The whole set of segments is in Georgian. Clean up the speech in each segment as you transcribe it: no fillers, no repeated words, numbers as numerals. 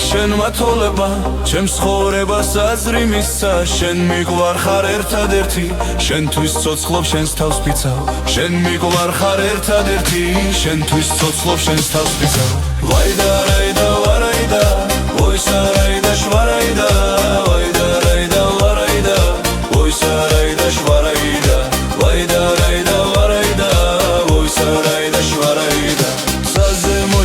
შენ მათოლება ჩემს ცხოვრებას აზრი მისცა შენ მიყვარ ხარ ერთადერთი შენთვის ცოცხლობ შენს თავს ფიცავ შენ მიყვარ ხარ ერთადერთი შენთვის ცოცხლობ შენს თავს ფიცავ ვაიდა რაიდა ვარაიდა ვოისა რაიდა შვარაიდა ვაიდა რაიდა ვარაიდა ვოისა რაიდა შვარაიდა ვაიდა რაიდა ვარაიდა ვოისა რაიდა შვარაიდა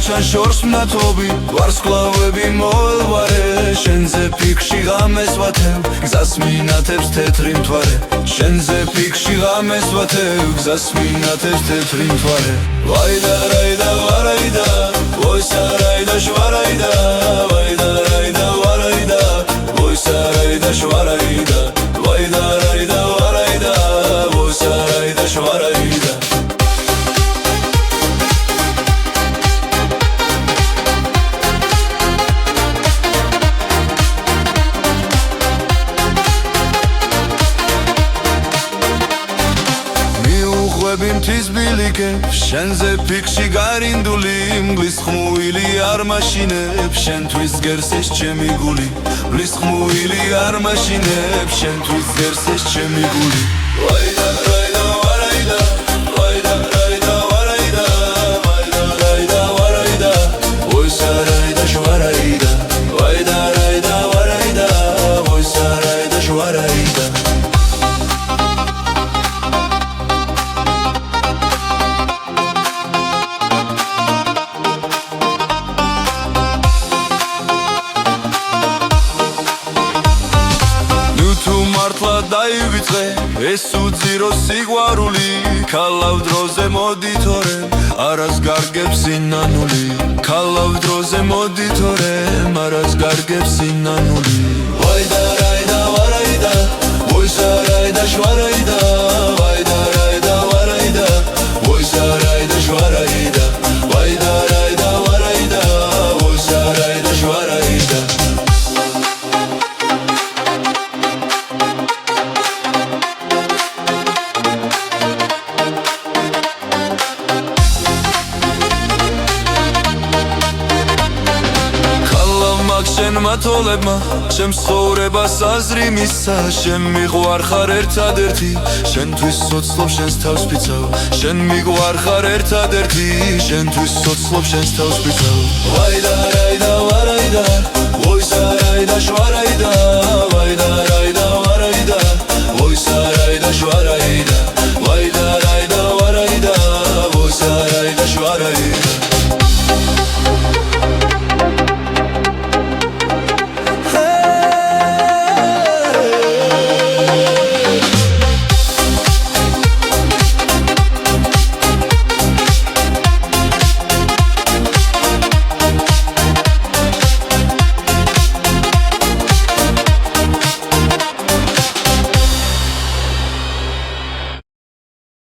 მოჩან შორს მნათობი ვარსკვლავები მოელვარე შენზე ფიქში ღამეს ვათევ გზას მინათებს თეთრი მთვარე შენზე ფიქში ღამეს ვათევ გზას მინათებს თეთრი მთვარე ვაიდა რაიდა ვარაიდა ვოისა რაიდა შვარაიდა ვაიდა რაიდა ვარაიდა ვოისა რაიდა შვარაიდა ვაიდა რაიდა ვარაიდა ვოისა რაიდა შვარაიდა მთის ბილიკებს შენზე ფიქში გარინდული მგლის ხმუილი არ მაშინებს შენთვის გერსეს ჩემი გული მგლის ხმუილი არ მაშინებს შენთვის გერსეს ჩემი გული ვაიდა რაიდა ვარაიდა ვაიდა რაიდა ვარაიდა ვაიდა რაიდა ვარაიდა ვოისა რაიდა შვარაიდა ვაიდა რაიდა ვარაიდა ვოისა რაიდა შვარაიდა დაივიწყე ეს უძირო სიყვარული ქალავ დროზე მოდითორე არას გარგებს სინანული ქალავ დროზე მოდითორე არას გარგებს სინანული ვაიდა რაიდა ვარაიდა ვოისა რაიდა შვარაიდა ვაიდა რაიდა ვარაიდა ვოისა რაიდა შვარაიდა ვაიდა რაიდა ვარაიდა ვოისა რაიდა შვარაიდა შენ მათოლებმა ჩემს ცხოვრებას აზრი მისცა შენ მიყვარ ხარ ერთადერთი შენთვის ცოცხლობ შენს თავს ფიცავ შენ მიყვარ ხარ ერთადერთი შენთვის ცოცხლობ შენს თავს ფიცავ ვაიდა რაიდა ვარაიდა ვოისა რაიდა შვარაიდა